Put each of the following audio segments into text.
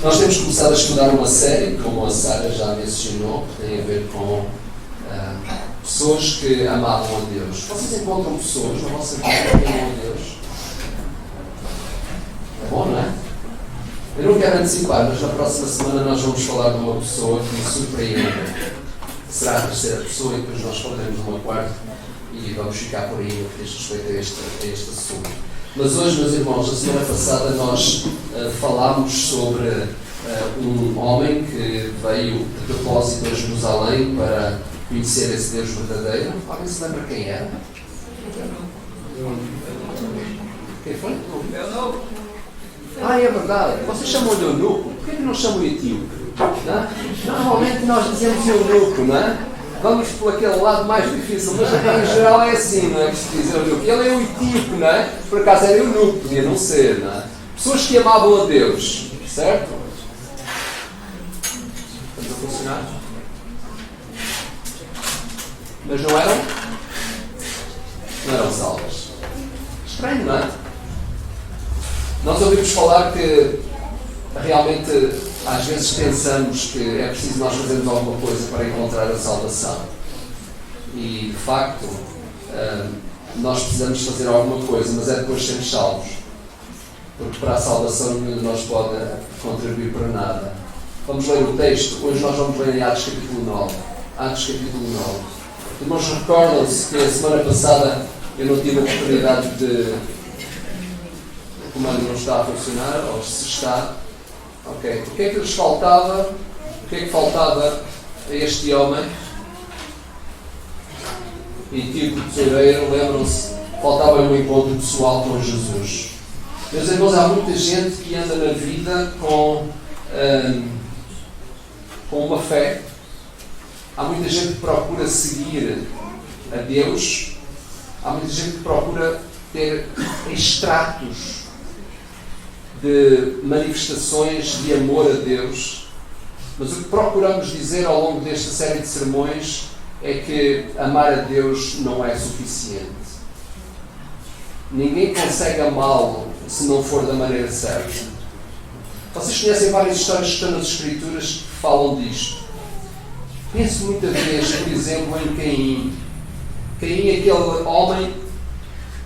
Nós temos começado a estudar uma série, como a Sara já mencionou, que tem a ver com pessoas que amavam a Deus. Vocês encontram pessoas na vossa vida que amam a Deus? É bom, não é? Eu não quero antecipar, mas na próxima semana nós vamos falar de uma pessoa que me surpreende. Será a terceira pessoa e depois nós falaremos de uma quarta e vamos ficar por aí no que diz respeito a este assunto. Mas hoje, meus irmãos, na semana passada nós falámos sobre um homem que veio de propósito a Jerusalém para conhecer esse Deus verdadeiro. Alguém se lembra quem era? Quem foi? É verdade. Vocês chamam de eunuco. Por que não chamam de etíope? Normalmente nós dizemos eunuco, não é? Vamos por aquele lado mais difícil, mas em geral é assim, não é que se diz eunuco. Ele é o etíope, não é? Por acaso era eunuco, podia não ser, não é? Pessoas que amavam a Deus, certo? Estamos a funcionar? Mas não eram salvas. Estranho, não é? Nós ouvimos falar que realmente às vezes pensamos que é preciso nós fazermos alguma coisa para encontrar a salvação. E de facto nós precisamos fazer alguma coisa, mas é depois sermos salvos. Porque para a salvação nenhum de nós pode contribuir para nada. Vamos ler o texto. Hoje nós vamos ler em Atos capítulo 9. Atos capítulo 9. Irmãos, recordam-se que a semana passada eu não tive a oportunidade de... O comando não está a funcionar, ou se está. Ok. O que é que lhes faltava? O que é que faltava a este homem? E tipo de tesoureiro, lembram-se, faltava um encontro pessoal com Jesus. Meus irmãos, há muita gente que anda na vida com uma fé. Há muita gente que procura seguir a Deus. Há muita gente que procura ter extratos de manifestações de amor a Deus. Mas o que procuramos dizer ao longo desta série de sermões é que amar a Deus não é suficiente. Ninguém consegue amá-lo se não for da maneira certa. Vocês conhecem várias histórias que estão nas Escrituras que falam disto. Penso muitas vezes, por exemplo, em Caim. Caim é aquele homem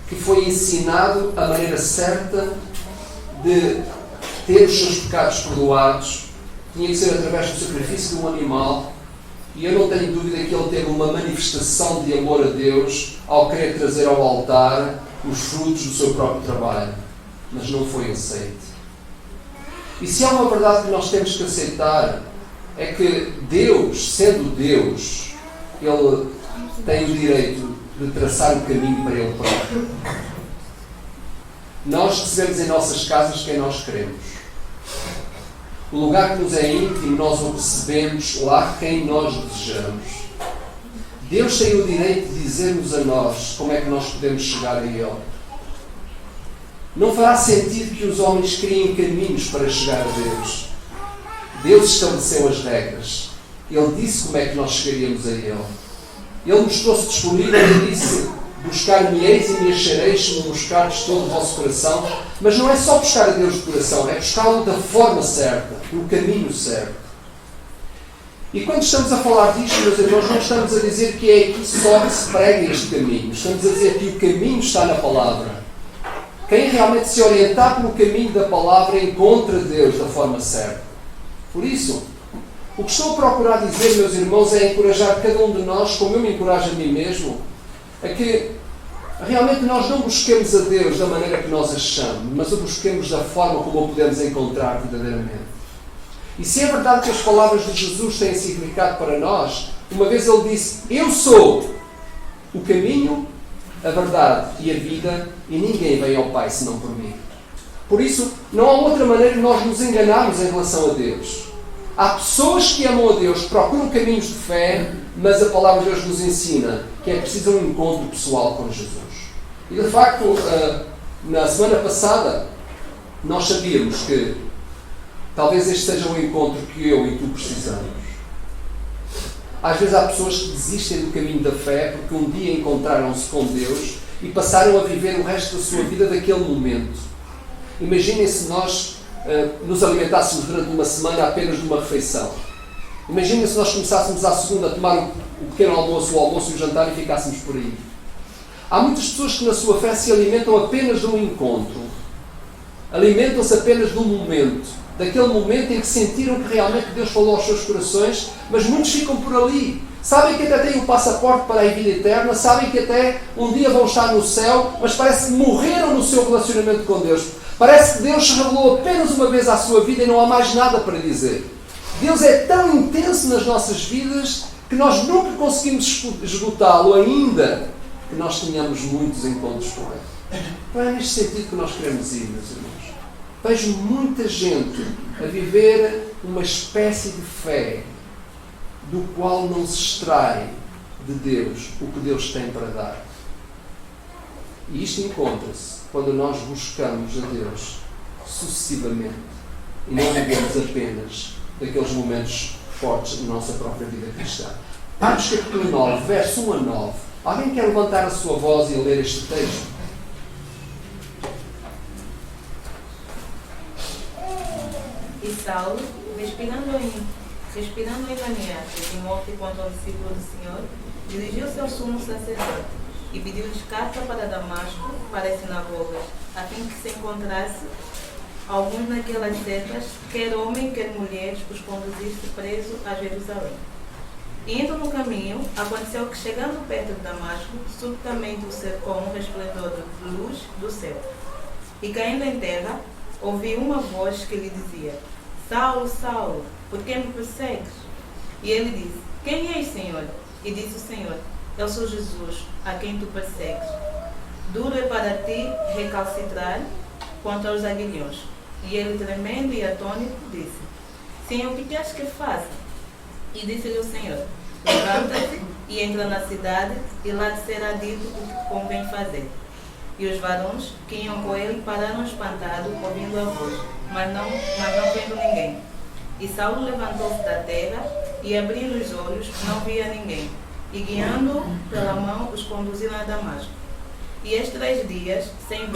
que foi ensinado a maneira certa de ter os seus pecados perdoados. Tinha que ser através do sacrifício de um animal. E eu não tenho dúvida que ele teve uma manifestação de amor a Deus ao querer trazer ao altar os frutos do seu próprio trabalho. Mas não foi aceito. E se há uma verdade que nós temos que aceitar, é que Deus, sendo Deus, Ele tem o direito de traçar o caminho para Ele próprio. Nós recebemos em nossas casas quem nós queremos. O lugar que nos é íntimo, nós o recebemos lá quem nós desejamos. Deus tem o direito de dizer-nos a nós como é que nós podemos chegar a Ele. Não fará sentido que os homens criem caminhos para chegar a Deus. Deus estabeleceu as regras. Ele disse como é que nós chegaríamos a Ele. Ele mostrou-se disponível e disse: buscar-me-eis e me achareis se me buscardes todo o vosso coração. Mas não é só buscar a Deus de coração, é buscá-lo da forma certa, no caminho certo. E quando estamos a falar disto, meus irmãos, não estamos a dizer que é aqui só que se prega este caminho. Estamos a dizer que o caminho está na palavra. Quem realmente se orientar pelo caminho da palavra encontra Deus da forma certa. Por isso, o que estou a procurar dizer, meus irmãos, é encorajar cada um de nós, como eu me encorajo a mim mesmo, a que realmente nós não busquemos a Deus da maneira que nós achamos, mas o busquemos da forma como o podemos encontrar verdadeiramente. E se é verdade que as palavras de Jesus têm significado para nós, uma vez Ele disse: eu sou o caminho, a verdade e a vida, e ninguém vem ao Pai senão por mim. Por isso, não há outra maneira de nós nos enganarmos em relação a Deus. Há pessoas que amam a Deus, que procuram caminhos de fé, mas a palavra de Deus nos ensina que é preciso um encontro pessoal com Jesus. E de facto, na semana passada, nós sabíamos que talvez este seja o encontro que eu e tu precisamos. Às vezes há pessoas que desistem do caminho da fé porque um dia encontraram-se com Deus e passaram a viver o resto da sua vida daquele momento. Imaginem se nós nos alimentássemos durante uma semana apenas de uma refeição. Imagina se nós começássemos à segunda a tomar o pequeno almoço, o almoço e o jantar e ficássemos por aí. Há muitas pessoas que na sua fé se alimentam apenas de um encontro. Alimentam-se apenas de um momento. Daquele momento em que sentiram que realmente Deus falou aos seus corações, mas muitos ficam por ali. Sabem que até têm o passaporte para a vida eterna, sabem que até um dia vão estar no céu, mas parece que morreram no seu relacionamento com Deus. Parece que Deus se revelou apenas uma vez à sua vida e não há mais nada para dizer. Deus é tão intenso nas nossas vidas que nós nunca conseguimos esgotá-lo, ainda que nós tenhamos muitos encontros com Ele. Então é neste sentido que nós queremos ir, meus irmãos. Vejo muita gente a viver uma espécie de fé do qual não se extrai de Deus o que Deus tem para dar. E isto encontra-se quando nós buscamos a Deus sucessivamente e não vivemos apenas daqueles momentos fortes na nossa própria vida cristã. Atos capítulo 9, verso 1 a 9. Alguém quer levantar a sua voz e ler este texto? E Saulo, respirando em maniato de morte contra o discípulo do Senhor, dirigiu-se ao sumo sacerdote e pediu-lhes carta para Damasco, para as sinagogas, a fim que se encontrasse alguns naquelas setas, quer homem, quer mulheres, os conduzisse preso a Jerusalém. E indo no caminho, aconteceu que, chegando perto de Damasco, subitamente o cercou um resplendor de luz do céu. E caindo em terra, ouvi uma voz que lhe dizia: Saulo, Saulo, por que me persegues? E ele disse: Quem és, Senhor? E disse o Senhor: Eu sou Jesus, a quem tu persegues. Duro é para ti recalcitrar contra os aguilhões. E ele, tremendo e atônito, disse: Senhor, o que queres que faça? E disse-lhe o Senhor: Levanta-te e entra na cidade, e lá te será dito o que convém fazer. E os varões que iam com ele pararam espantados, ouvindo a voz, mas não vendo ninguém. E Saulo levantou-se da terra e, abrindo os olhos, não via ninguém. E, guiando-o pela mão, os conduziram a Damasco. E esteve 3 dias sem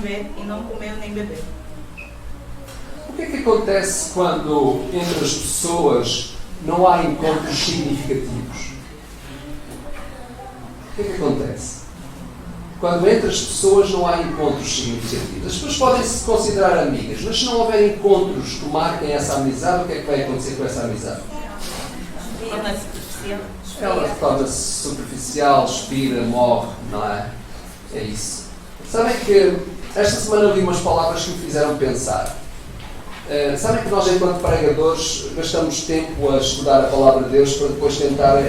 ver e não comeu nem bebeu. O que é que acontece quando entre as pessoas não há encontros significativos? O que é que acontece? Quando entre as pessoas não há encontros significativos. As pessoas podem se considerar amigas, mas se não houver encontros que marquem essa amizade, o que é que vai acontecer com essa amizade? Ela torna-se superficial, expira, morre, não é? É isso. Sabem que esta semana eu li umas palavras que me fizeram pensar. Sabem que nós, enquanto pregadores, gastamos tempo a estudar a palavra de Deus para depois tentar,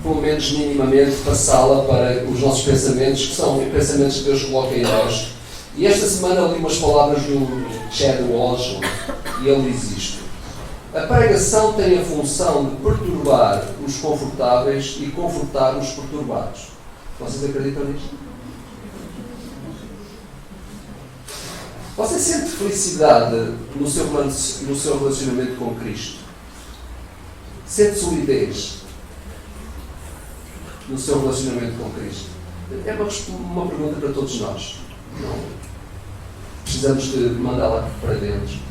pelo menos minimamente, passá-la para os nossos pensamentos, que são pensamentos que Deus coloca em nós. E esta semana eu li umas palavras do Chad Walsh, e ele diz isto: a pregação tem a função de perturbar os confortáveis e confortar os perturbados. Vocês acreditam nisto? Você sente felicidade no seu relacionamento com Cristo? Sente solidez no seu relacionamento com Cristo? É uma pergunta para todos nós. Não precisamos de mandá-la para dentro.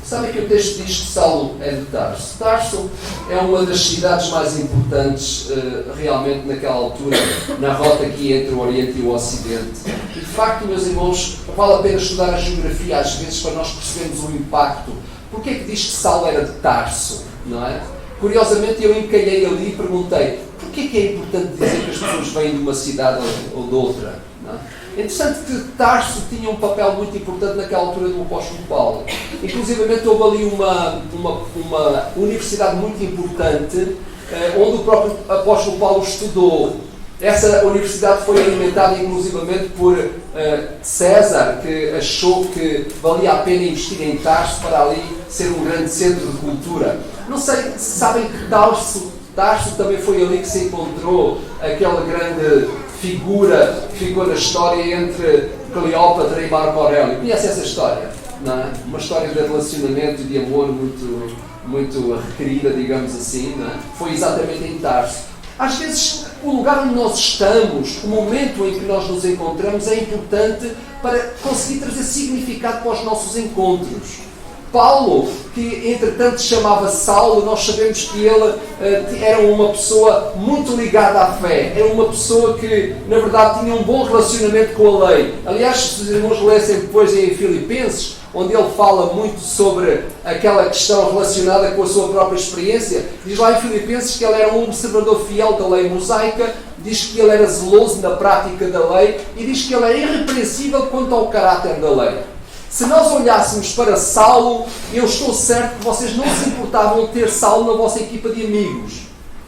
Sabem que o texto diz que Saulo é de Tarso. Tarso é uma das cidades mais importantes realmente naquela altura, na rota aqui entre o Oriente e o Ocidente. E de facto, meus irmãos, vale a pena estudar a geografia às vezes para nós percebermos o impacto. Porquê é que diz que Saulo era de Tarso? Não é? Curiosamente, eu encalhei ali e perguntei: porquê que é importante dizer que as pessoas vêm de uma cidade ou de outra? Não é? É interessante que Tarso tinha um papel muito importante naquela altura do apóstolo Paulo. Inclusivamente houve ali uma universidade muito importante onde o próprio apóstolo Paulo estudou. Essa universidade foi alimentada inclusivamente por César, que achou que valia a pena investir em Tarso para ali ser um grande centro de cultura. Não sei se sabem que Tarso também foi ali que se encontrou aquela grande figura que ficou na história entre Cleópatra e Marco Aurélio. Conhece essa história? Não é? Uma história de relacionamento e de amor muito requerida, digamos assim. Não é? Foi exatamente em Tarso. Às vezes, o lugar onde nós estamos, o momento em que nós nos encontramos é importante para conseguir trazer significado para os nossos encontros. Paulo, que entretanto se chamava Saulo, nós sabemos que ele era uma pessoa muito ligada à fé, era uma pessoa que, na verdade, tinha um bom relacionamento com a lei. Aliás, se os irmãos lessem depois em Filipenses, onde ele fala muito sobre aquela questão relacionada com a sua própria experiência, diz lá em Filipenses que ele era um observador fiel da lei mosaica, diz que ele era zeloso na prática da lei e diz que ele era irrepreensível quanto ao caráter da lei. Se nós olhássemos para Saulo, eu estou certo que vocês não se importavam de ter Saulo na vossa equipa de amigos.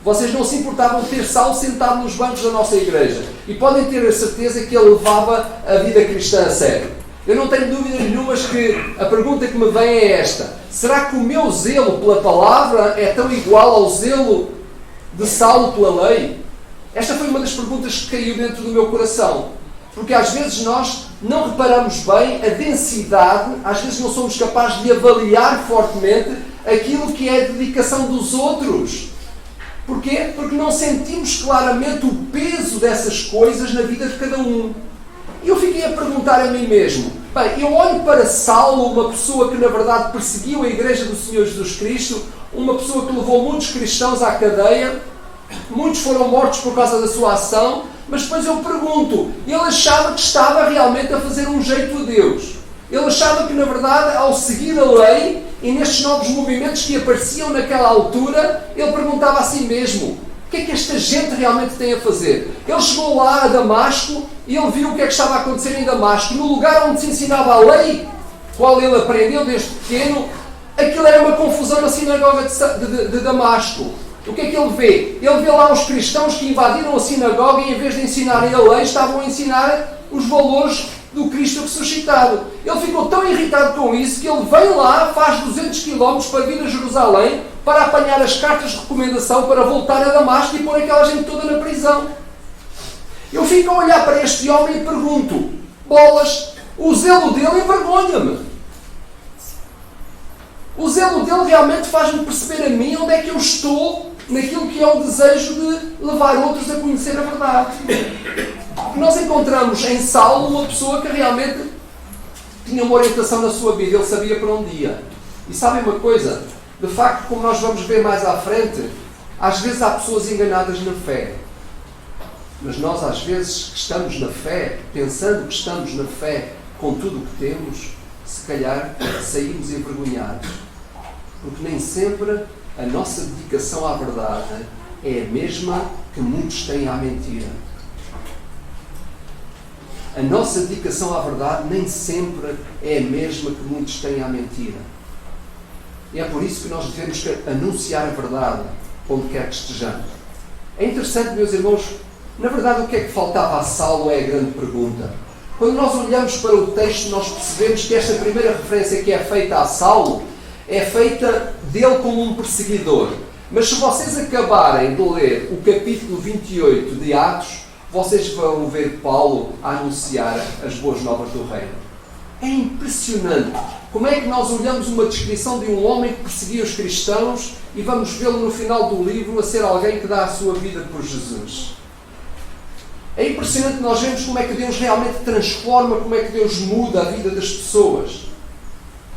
Vocês não se importavam de ter Saulo sentado nos bancos da nossa igreja. E podem ter a certeza que ele levava a vida cristã a sério. Eu não tenho dúvidas nenhumas que a pergunta que me vem é esta. Será que o meu zelo pela palavra é tão igual ao zelo de Saulo pela lei? Esta foi uma das perguntas que caiu dentro do meu coração. Porque às vezes nós não reparamos bem a densidade, às vezes não somos capazes de avaliar fortemente aquilo que é a dedicação dos outros. Porquê? Porque não sentimos claramente o peso dessas coisas na vida de cada um. E eu fiquei a perguntar a mim mesmo, bem, eu olho para Saulo, uma pessoa que na verdade perseguiu a Igreja do Senhor Jesus Cristo, uma pessoa que levou muitos cristãos à cadeia, muitos foram mortos por causa da sua ação, mas depois eu pergunto, ele achava que estava realmente a fazer um jeito a Deus. Ele achava que, na verdade, ao seguir a lei e nestes novos movimentos que apareciam naquela altura, ele perguntava a si mesmo, o que é que esta gente realmente tem a fazer? Ele chegou lá a Damasco e ele viu o que é que estava a acontecer em Damasco. No lugar onde se ensinava a lei, qual ele aprendeu desde pequeno, aquilo era uma confusão na sinagoga de Damasco. O que é que ele vê? Ele vê lá os cristãos que invadiram a sinagoga e, em vez de ensinarem a lei, estavam a ensinar os valores do Cristo ressuscitado. Ele ficou tão irritado com isso que ele vem lá, faz 200 km para vir a Jerusalém para apanhar as cartas de recomendação para voltar a Damasco e pôr aquela gente toda na prisão. Eu fico a olhar para este homem e pergunto, bolas, o zelo dele envergonha-me. O zelo dele realmente faz-me perceber a mim onde é que eu estou naquilo que é o desejo de levar outros a conhecer a verdade. Nós encontramos em Saulo uma pessoa que realmente tinha uma orientação na sua vida, ele sabia para onde ia. E sabem uma coisa? De facto, como nós vamos ver mais à frente, às vezes há pessoas enganadas na fé. Mas nós, às vezes, que estamos na fé, pensando que estamos na fé com tudo o que temos, se calhar saímos envergonhados. Porque nem sempre a nossa dedicação à verdade é a mesma que muitos têm à mentira. A nossa dedicação à verdade nem sempre é a mesma que muitos têm à mentira. E é por isso que nós devemos anunciar a verdade onde quer que estejamos. É interessante, meus irmãos, na verdade o que é que faltava a Saulo é a grande pergunta. Quando nós olhamos para o texto, nós percebemos que esta primeira referência que é feita a Saulo é feita dele como um perseguidor. Mas se vocês acabarem de ler o capítulo 28 de Atos, vocês vão ver Paulo a anunciar as boas novas do reino. É impressionante como é que nós olhamos uma descrição de um homem que perseguia os cristãos e vamos vê-lo no final do livro a ser alguém que dá a sua vida por Jesus. É impressionante nós vemos como é que Deus realmente transforma, como é que Deus muda a vida das pessoas.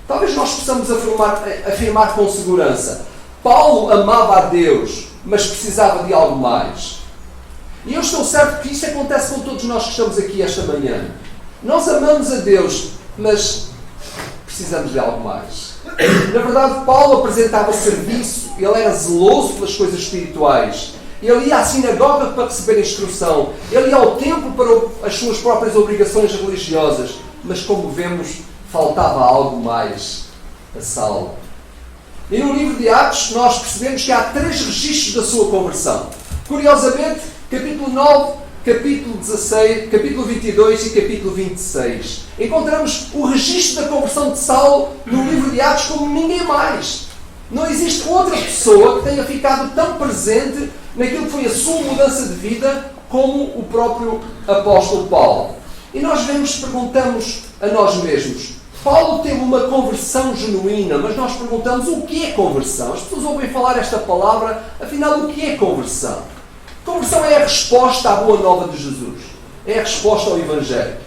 Talvez nós possamos afirmar com segurança. Paulo amava a Deus, mas precisava de algo mais. E eu estou certo que isto acontece com todos nós que estamos aqui esta manhã. Nós amamos a Deus, mas precisamos de algo mais. Na verdade, Paulo apresentava serviço, ele era zeloso pelas coisas espirituais. Ele ia à sinagoga para receber instrução. Ele ia ao templo para as suas próprias obrigações religiosas. Mas, como vemos, faltava algo mais a Saulo. E no livro de Atos, nós percebemos que há 3 registros da sua conversão. Curiosamente, capítulo 9, capítulo 16, capítulo 22 e capítulo 26. Encontramos o registro da conversão de Saulo no livro de Atos como ninguém mais. Não existe outra pessoa que tenha ficado tão presente naquilo que foi a sua mudança de vida como o próprio apóstolo Paulo. E nós perguntamos a nós mesmos, Paulo teve uma conversão genuína, mas nós perguntamos o que é conversão? As pessoas ouvem falar esta palavra, afinal o que é conversão? Conversão é a resposta à boa nova de Jesus. É a resposta ao Evangelho.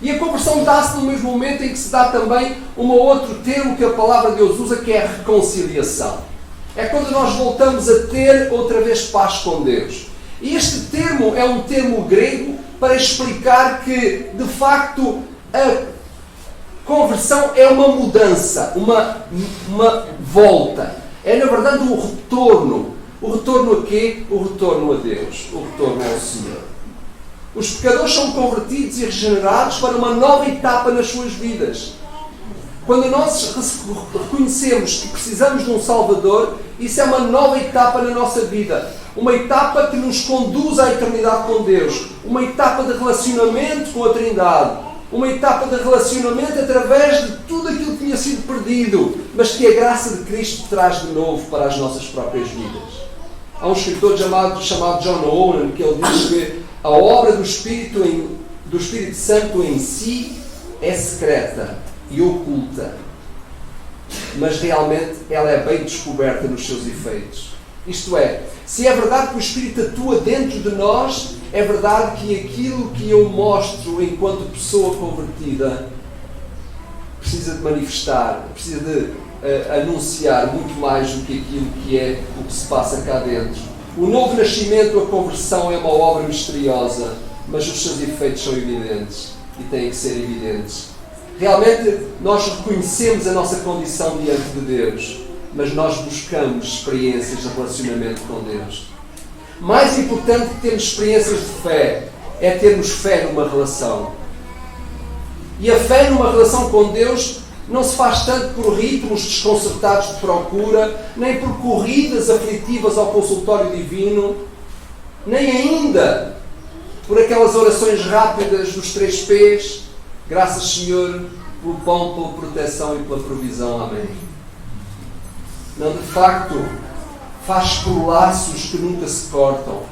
E a conversão dá-se no mesmo momento em que se dá também um outro termo que a palavra de Deus usa, que é a reconciliação. É quando nós voltamos a ter outra vez paz com Deus. E este termo é um termo grego para explicar que, de facto, a conversão é uma mudança, uma volta. É, na verdade, um retorno. O retorno a quê? O retorno a Deus. O retorno ao Senhor. Os pecadores são convertidos e regenerados para uma nova etapa nas suas vidas. Quando nós reconhecemos que precisamos de um Salvador, isso é uma nova etapa na nossa vida. Uma etapa que nos conduz à eternidade com Deus. Uma etapa de relacionamento com a Trindade. Uma etapa de relacionamento através de tudo aquilo que tinha sido perdido, mas que a graça de Cristo traz de novo para as nossas próprias vidas. Há um escritor chamado John Owen, que ele diz que a obra do Espírito Santo em si é secreta e oculta, mas realmente ela é bem descoberta nos seus efeitos. Isto é, se é verdade que o Espírito atua dentro de nós, é verdade que aquilo que eu mostro enquanto pessoa convertida precisa de manifestar, precisa de anunciar muito mais do que aquilo que é o que se passa cá dentro. O novo nascimento, a conversão, é uma obra misteriosa, mas os seus efeitos são evidentes e têm que ser evidentes. Realmente nós reconhecemos a nossa condição diante de Deus, mas nós buscamos experiências de relacionamento com Deus. Mais importante que termos experiências de fé é termos fé numa relação. E a fé numa relação com Deus não se faz tanto por ritmos desconcertados de procura, nem por corridas aflitivas ao consultório divino, nem ainda por aquelas orações rápidas dos 3 P's. Graças, Senhor, pelo pão, pela proteção e pela provisão. Amém. Não, de facto, faz por laços que nunca se cortam.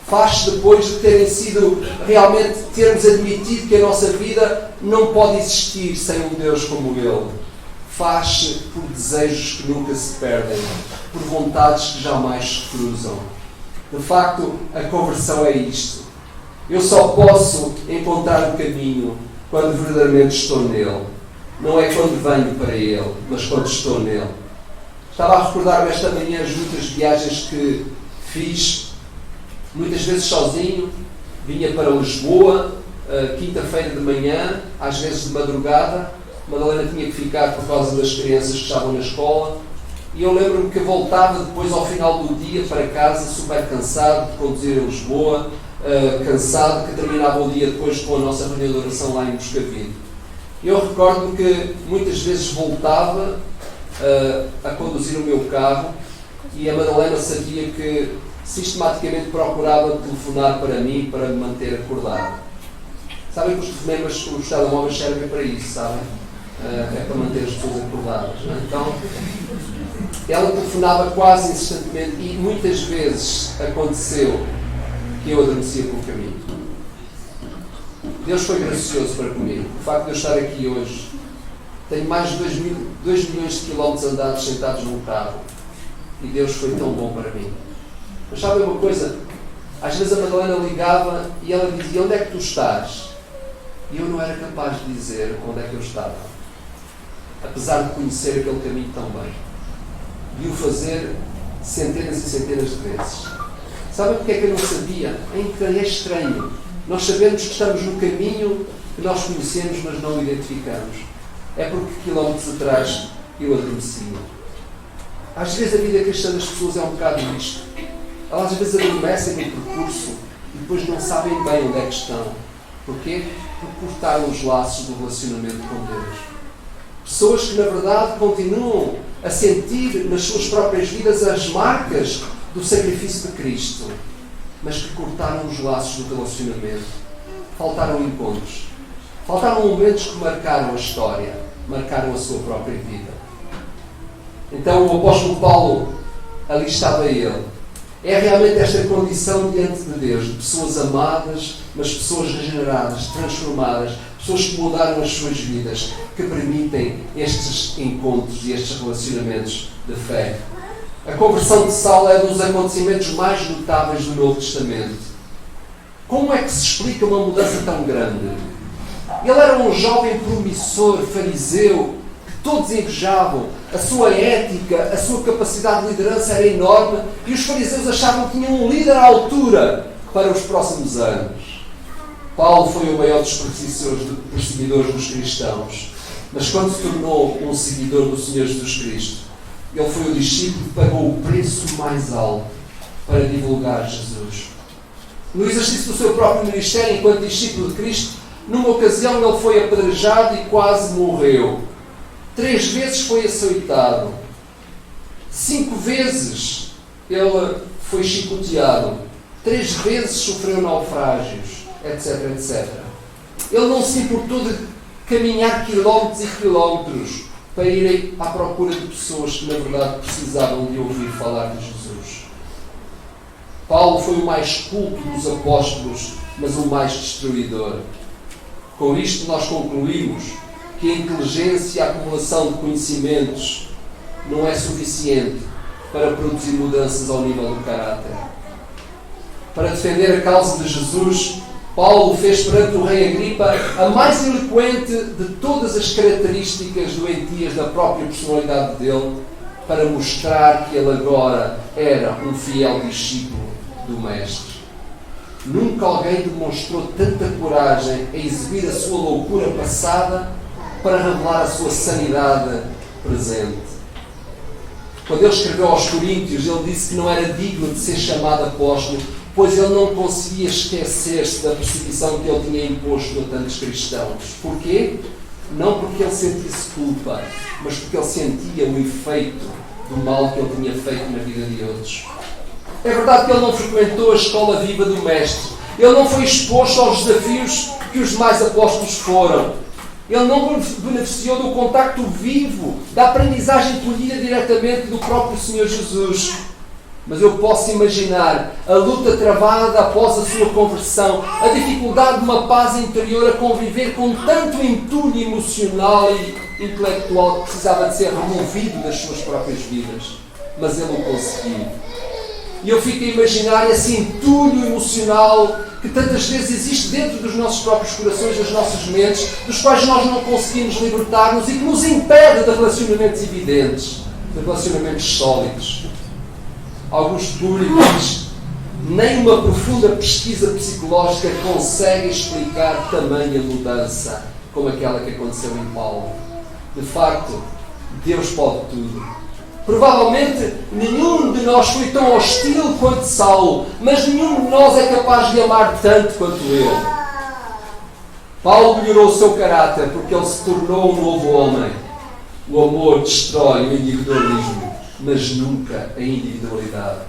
Faz depois de terem sido, realmente, termos admitido que a nossa vida não pode existir sem um Deus como Ele. Faz por desejos que nunca se perdem, por vontades que jamais se cruzam. De facto, a conversão é isto. Eu só posso encontrar o caminho quando verdadeiramente estou nele. Não é quando venho para Ele, mas quando estou nele. Estava a recordar-me esta manhã as muitas viagens que fiz, muitas vezes sozinho. Vinha para Lisboa, quinta-feira de manhã, às vezes de madrugada. Madalena tinha que ficar por causa das crianças que estavam na escola. E eu lembro-me que voltava depois ao final do dia para casa, super cansado de conduzir a Lisboa, cansado, que terminava o dia depois com a nossa reunião de oração lá em Moscavide. Eu recordo que muitas vezes voltava a conduzir o meu carro e a Madalena sabia que sistematicamente procurava telefonar para mim para me manter acordado. Sabem que os telefonemas, os telemóveis servem para isso, sabem? É para manter as pessoas acordadas. Não é? Então, ela telefonava quase insistentemente e muitas vezes aconteceu que eu adormecia pelo caminho. Deus foi gracioso para comigo. O facto de eu estar aqui hoje, tenho mais de 2 milhões de quilómetros andados sentados num carro e Deus foi tão bom para mim. Mas sabem uma coisa? Às vezes a Madalena ligava e ela dizia: onde é que tu estás? E eu não era capaz de dizer onde é que eu estava, apesar de conhecer aquele caminho tão bem, de o fazer centenas e centenas de vezes. Sabem porque é que eu não sabia? É estranho. Nós sabemos que estamos no caminho que nós conhecemos, mas não o identificamos. É porque quilómetros atrás eu adormecia. Às vezes a vida cristã das pessoas é um bocado isto. Elas às vezes adormecem no percurso e depois não sabem bem onde é que estão. Porquê? Porque cortaram os laços do relacionamento com Deus. Pessoas que na verdade continuam a sentir nas suas próprias vidas as marcas do sacrifício de Cristo, mas que cortaram os laços do relacionamento. Faltaram encontros. Faltaram momentos que marcaram a história, marcaram a sua própria vida. Então o apóstolo Paulo, ali estava ele. É realmente esta condição diante de Deus, de pessoas amadas, mas pessoas regeneradas, transformadas, pessoas que mudaram as suas vidas, que permitem estes encontros e estes relacionamentos de fé. A conversão de Saulo é um dos acontecimentos mais notáveis do Novo Testamento. Como é que se explica uma mudança tão grande? Ele era um jovem promissor, fariseu, que todos invejavam. A sua ética, a sua capacidade de liderança era enorme e os fariseus achavam que tinham um líder à altura para os próximos anos. Paulo foi o maior dos perseguidores dos cristãos, mas quando se tornou um seguidor do Senhor Jesus Cristo, ele foi o discípulo que pagou o preço mais alto para divulgar Jesus. No exercício do seu próprio ministério enquanto discípulo de Cristo, numa ocasião ele foi apedrejado e quase morreu. 3 vezes foi açoitado. 5 vezes ele foi chicoteado. 3 vezes sofreu naufrágios, etc, etc. Ele não se importou de caminhar quilómetros e quilómetros para irem à procura de pessoas que, na verdade, precisavam de ouvir falar de Jesus. Paulo foi o mais culto dos apóstolos, mas o mais destruidor. Com isto, nós concluímos que a inteligência e a acumulação de conhecimentos não é suficiente para produzir mudanças ao nível do caráter. Para defender a causa de Jesus, Paulo fez perante o rei Agripa a mais eloquente de todas as características doentias da própria personalidade dele, para mostrar que ele agora era um fiel discípulo do Mestre. Nunca alguém demonstrou tanta coragem a exibir a sua loucura passada para revelar a sua sanidade presente. Quando ele escreveu aos Coríntios, ele disse que não era digno de ser chamado apóstolo, pois ele não conseguia esquecer-se da perseguição que ele tinha imposto a tantos cristãos. Porquê? Não porque ele sentisse culpa, mas porque ele sentia o efeito do mal que ele tinha feito na vida de outros. É verdade que ele não frequentou a escola viva do Mestre. Ele não foi exposto aos desafios que os demais apóstolos foram. Ele não beneficiou do contacto vivo, da aprendizagem colhida diretamente do próprio Senhor Jesus. Mas eu posso imaginar a luta travada após a sua conversão, a dificuldade de uma paz interior a conviver com tanto entulho emocional e intelectual que precisava de ser removido das suas próprias vidas. Mas ele o conseguiu. E eu fico a imaginar esse entulho emocional que tantas vezes existe dentro dos nossos próprios corações, das nossas mentes, dos quais nós não conseguimos libertar-nos e que nos impede de relacionamentos evidentes, de relacionamentos sólidos. Augusto Cury diz: nem uma profunda pesquisa psicológica consegue explicar tamanha mudança como aquela que aconteceu em Paulo. De facto, Deus pode tudo. Provavelmente nenhum de nós foi tão hostil quanto Saulo, mas nenhum de nós é capaz de amar tanto quanto ele. Paulo melhorou o seu caráter porque ele se tornou um novo homem. O amor destrói o individualismo, mas nunca a individualidade.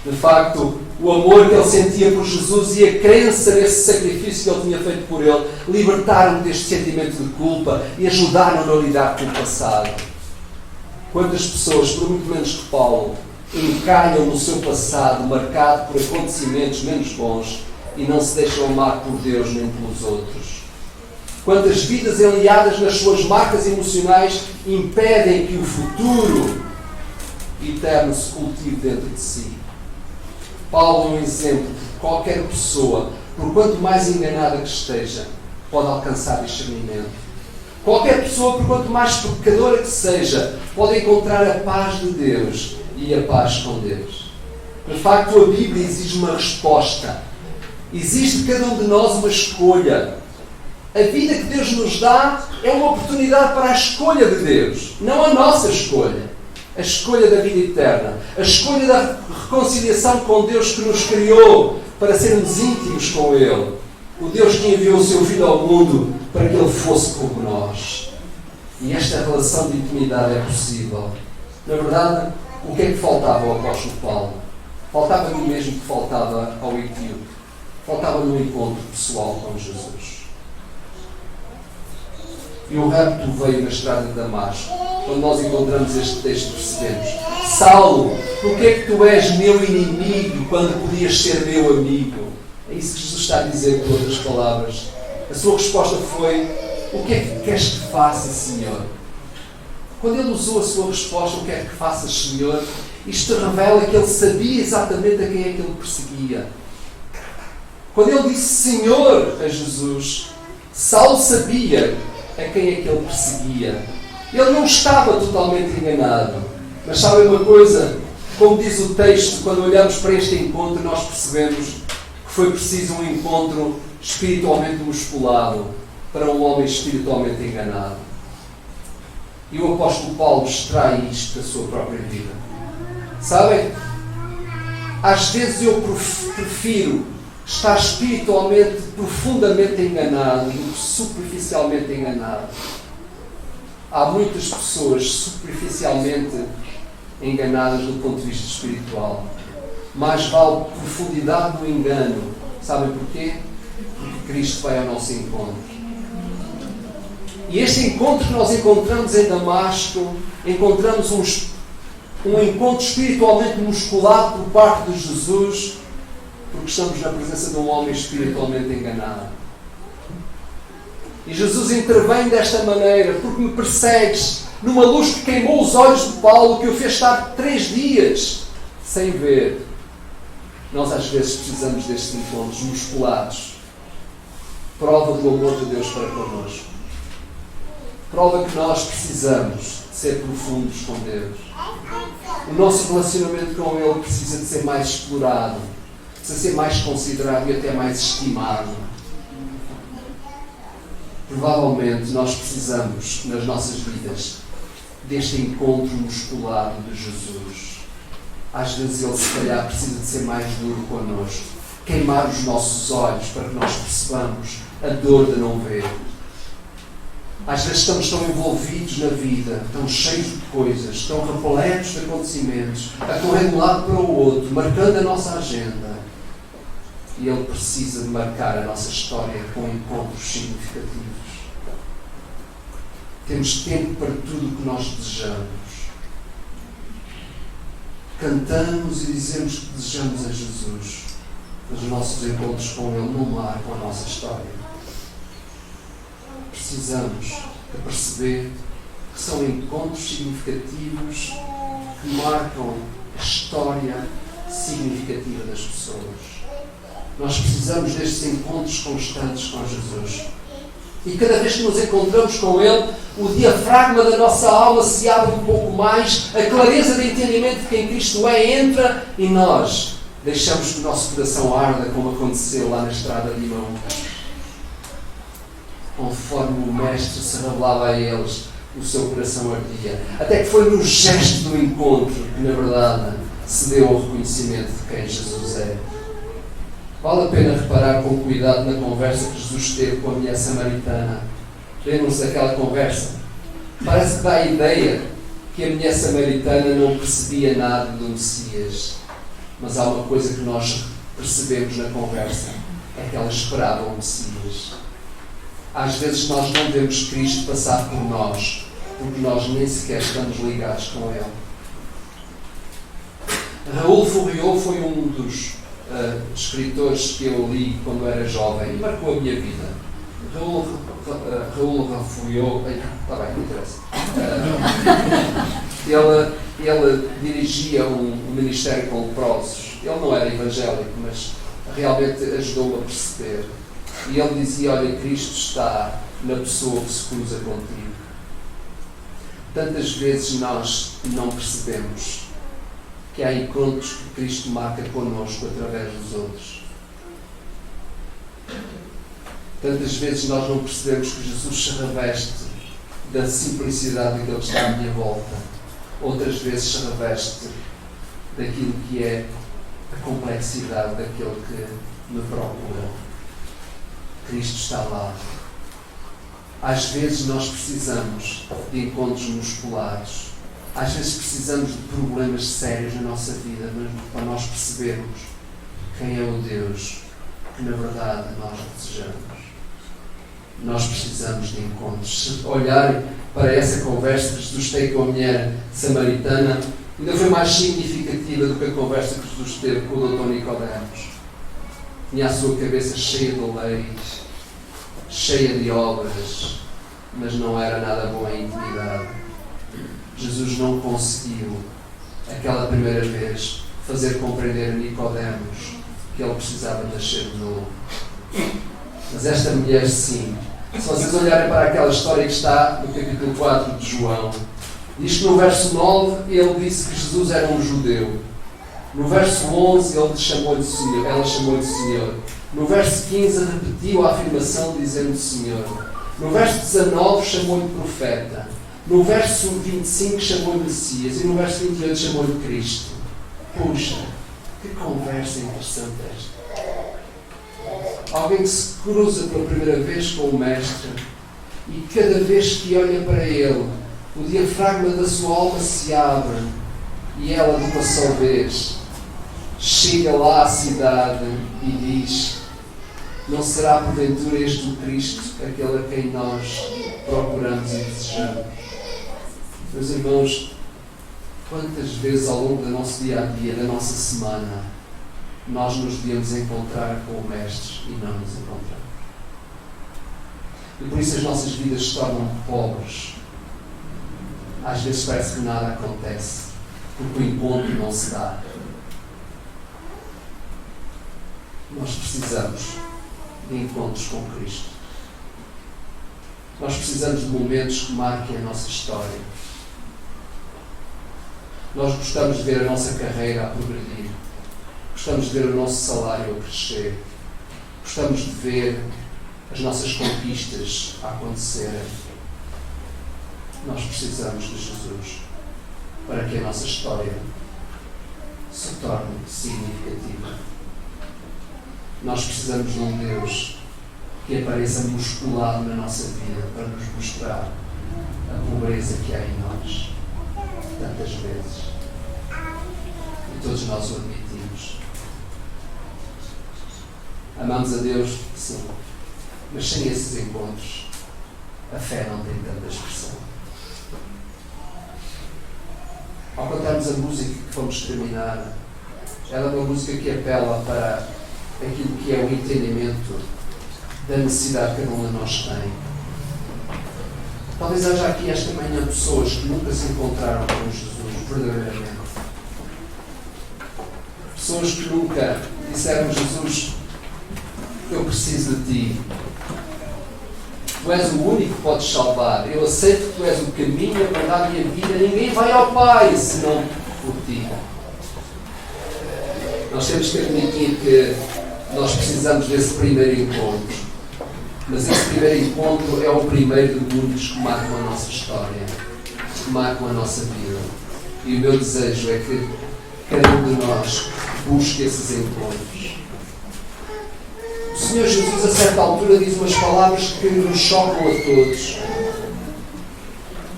De facto, o amor que ele sentia por Jesus e a crença nesse sacrifício que ele tinha feito por ele libertaram-no deste sentimento de culpa e ajudaram-no a lidar com o passado. Quantas pessoas, por muito menos que Paulo, encalham no seu passado marcado por acontecimentos menos bons e não se deixam amar por Deus nem pelos outros? Quantas vidas enliadas nas suas marcas emocionais impedem que o futuro eterno se cultive dentro de si? Paulo é um exemplo de que qualquer pessoa, por quanto mais enganada que esteja, pode alcançar discernimento. Qualquer pessoa, por quanto mais pecadora que seja, pode encontrar a paz de Deus e a paz com Deus. De facto, a Bíblia exige uma resposta. Existe de cada um de nós uma escolha. A vida que Deus nos dá é uma oportunidade para a escolha de Deus, não a nossa escolha. A escolha da vida eterna, a escolha da reconciliação com Deus que nos criou para sermos íntimos com Ele. O Deus que enviou o seu Filho ao mundo para que Ele fosse como nós. E esta relação de intimidade é possível. Na verdade, o que é que faltava ao apóstolo Paulo? Faltava o mesmo que faltava ao etíope. Faltava no encontro pessoal com Jesus. E o rapto veio na estrada de Damasco. Quando nós encontramos este texto, percebemos: Saulo, por que é que tu és meu inimigo quando podias ser meu amigo? É isso que Jesus está a dizer com outras palavras. A sua resposta foi: o que é que queres que faça, Senhor? Quando ele usou a sua resposta, o que é que faças, Senhor? Isto revela que ele sabia exatamente a quem é que ele perseguia. Quando ele disse Senhor a Jesus, Saulo sabia a quem é que ele perseguia. Ele não estava totalmente enganado. Mas sabem uma coisa? Como diz o texto, quando olhamos para este encontro, nós percebemos que foi preciso um encontro espiritualmente musculado para um homem espiritualmente enganado. E o apóstolo Paulo extrai isto da sua própria vida. Sabem? Às vezes eu prefiro estar espiritualmente profundamente enganado do que superficialmente enganado. Há muitas pessoas superficialmente enganadas do ponto de vista espiritual. Mais vale profundidade do engano. Sabem porquê? Porque Cristo vai ao nosso encontro. E este encontro que nós encontramos em Damasco, encontramos um encontro espiritualmente musculado por parte de Jesus, porque estamos na presença de um homem espiritualmente enganado. E Jesus intervém desta maneira, porque me persegues numa luz que queimou os olhos de Paulo, que o fez estar 3 dias sem ver. Nós às vezes precisamos destes encontros musculados. Prova do amor de Deus para connosco. Prova que nós precisamos de ser profundos com Deus. O nosso relacionamento com Ele precisa de ser mais explorado, precisa ser mais considerado e até mais estimado. Provavelmente nós precisamos, nas nossas vidas, deste encontro musculado de Jesus. Às vezes Ele, se calhar, precisa de ser mais duro connosco, queimar os nossos olhos para que nós percebamos a dor de não ver. Às vezes estamos tão envolvidos na vida, tão cheios de coisas, tão repletos de acontecimentos, a correr de um lado para o outro, marcando a nossa agenda. E Ele precisa de marcar a nossa história com encontros significativos. Temos tempo para tudo o que nós desejamos. Cantamos e dizemos que desejamos a Jesus, mas os nossos encontros com Ele não marcam a nossa história. Precisamos de perceber que são encontros significativos que marcam a história significativa das pessoas. Nós precisamos destes encontros constantes com Jesus. E cada vez que nos encontramos com Ele, o diafragma da nossa alma se abre um pouco mais, a clareza de entendimento de quem Cristo é entra e nós deixamos que o nosso coração arda, como aconteceu lá na estrada de Limão. Conforme o Mestre se revelava a eles, o seu coração ardia. Até que foi no gesto do encontro que, na verdade, se deu ao reconhecimento de quem Jesus é. Vale a pena reparar com cuidado na conversa que Jesus teve com a mulher samaritana. Lembram-se daquela conversa? Parece que dá a ideia que a mulher samaritana não percebia nada do Messias. Mas há uma coisa que nós percebemos na conversa, é que ela esperava o Messias. Às vezes nós não vemos Cristo passar por nós, porque nós nem sequer estamos ligados com Ele. Raul Furriot foi um dos escritores que eu li quando era jovem e marcou a minha vida. Raul Furriot, está bem, não interessa. Ele dirigia um ministério com leprosos. Ele não era evangélico, mas realmente ajudou-me a perceber. E ele dizia, olha, Cristo está na pessoa que se cruza contigo. Tantas vezes nós não percebemos que há encontros que Cristo marca connosco através dos outros. Tantas vezes nós não percebemos que Jesus se reveste da simplicidade daquele que está à minha volta. Outras vezes se reveste daquilo que é a complexidade daquele que me procura. Cristo está lá. Às vezes nós precisamos de encontros musculares. Às vezes precisamos de problemas sérios na nossa vida, mas para nós percebermos quem é o Deus que na verdade nós desejamos. Nós precisamos de encontros. Se olharem para essa conversa que Jesus teve com a mulher samaritana, ainda foi mais significativa do que a conversa que Jesus teve com o Dr. Nicodemos. Tinha a sua cabeça cheia de leis, cheia de obras, mas não era nada bom em intimidade. Jesus não conseguiu naquela primeira vez, fazer compreender a Nicodemos que ele precisava nascer de novo. Mas esta mulher, sim. Se vocês olharem para aquela história que está no capítulo 4 de João, diz que no verso 9 ele disse que Jesus era um judeu. No verso 11 ela chamou-lhe Senhor. No verso 15 repetiu a afirmação dizendo Senhor. No verso 19 chamou-lhe profeta. No verso 25 chamou-lhe Messias. E no verso 28 chamou-lhe Cristo. Puxa, que conversa interessante esta. Alguém que se cruza pela primeira vez com o Mestre e cada vez que olha para ele, o diafragma da sua alma se abre e ela, de uma só vez, chega lá à cidade e diz: não será porventura este o Cristo, aquele a quem nós procuramos e desejamos? Meus irmãos, quantas vezes ao longo do nosso dia-a-dia, da nossa semana, nós nos devíamos encontrar com o Mestre e não nos encontramos? E por isso as nossas vidas se tornam pobres. Às vezes parece que nada acontece, porque o encontro não se dá. Nós precisamos de encontros com Cristo. Nós precisamos de momentos que marquem a nossa história. Nós gostamos de ver a nossa carreira a progredir. Gostamos de ver o nosso salário a crescer. Gostamos de ver as nossas conquistas a acontecerem. Nós precisamos de Jesus para que a nossa história se torne significativa. Nós precisamos de um Deus que apareça musculado na nossa vida para nos mostrar a pobreza que há em nós, tantas vezes. E todos nós o admitimos. Amamos a Deus, sim, mas sem esses encontros, a fé não tem tanta expressão. Ao cantarmos a música que vamos terminar, ela é uma música que apela para aquilo que é o entendimento da necessidade que cada um de nós tem. Talvez haja aqui esta manhã pessoas que nunca se encontraram com Jesus verdadeiramente. Pessoas que nunca disseram: Jesus, eu preciso de Ti. Tu és o único que podes salvar. Eu aceito que Tu és o caminho, a verdade e a vida. Ninguém vai ao Pai senão por Ti. Nós temos que admitir que nós precisamos desse primeiro encontro. Mas esse primeiro encontro é o primeiro de muitos que marcam a nossa história, que marcam a nossa vida. E o meu desejo é que cada um de nós busque esses encontros. O Senhor Jesus, a certa altura, diz umas palavras que nos chocam a todos.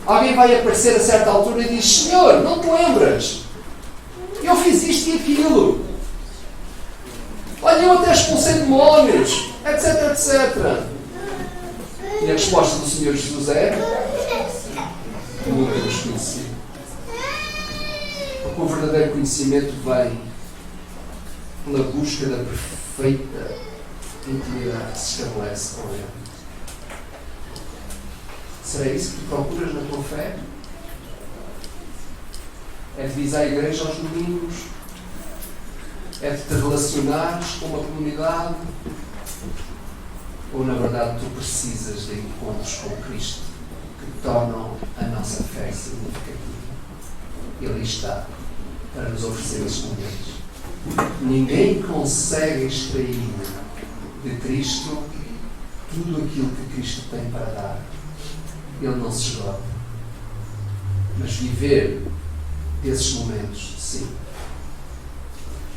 Alguém vai aparecer a certa altura e diz: Senhor, não te lembras? Eu fiz isto e aquilo. Olha, eu até expulsei demónios, etc, etc. E a resposta do Senhor Jesus é: nunca os conheci. Porque o verdadeiro conhecimento vem pela busca da perfeita intimidade que se estabelece com Ele. Será isso que tu procuras na tua fé? É de vir à igreja aos domingos? É de te relacionares com uma comunidade? Ou, na verdade, tu precisas de encontros com Cristo que tornam a nossa fé significativa? Ele está para nos oferecer esses momentos. Ninguém consegue extrair de Cristo tudo aquilo que Cristo tem para dar. Ele não se esgota. Mas viver desses momentos, sim.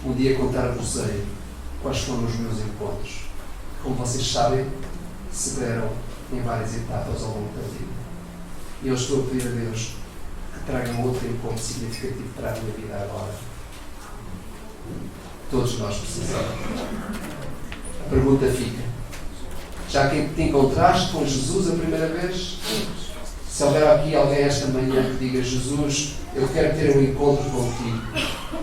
Um dia contar-vos-ei quais foram os meus encontros. Como vocês sabem, se deram em várias etapas ao longo da vida. E eu estou a pedir a Deus que traga um outro encontro significativo para a minha vida agora. Todos nós precisamos. A pergunta fica: já que te encontraste com Jesus a primeira vez? Se houver aqui alguém esta manhã que diga: Jesus, eu quero ter um encontro contigo.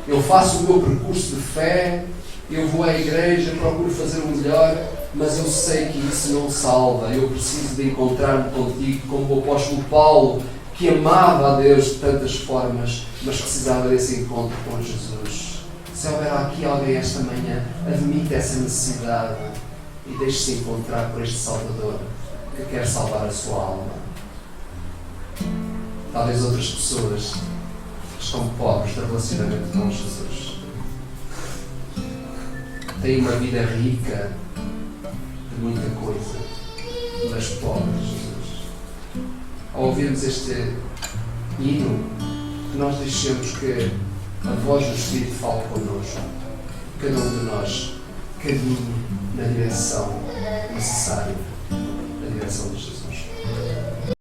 Eu faço o meu percurso de fé, eu vou à igreja, procuro fazer o melhor, mas eu sei que isso não salva. Eu preciso de encontrar-me contigo, como o apóstolo Paulo, que amava a Deus de tantas formas, mas precisava desse encontro com Jesus. Se houver aqui alguém esta manhã, admite essa necessidade e deixe-se encontrar por este Salvador que quer salvar a sua alma. Talvez outras pessoas estão pobres de relacionamento com Jesus. Têm uma vida rica de muita coisa, mas pobres de Jesus. Ao ouvirmos este hino, que nós deixemos que a voz do Espírito fale connosco. Cada um de nós caminhe na direção necessária, na direção de Jesus.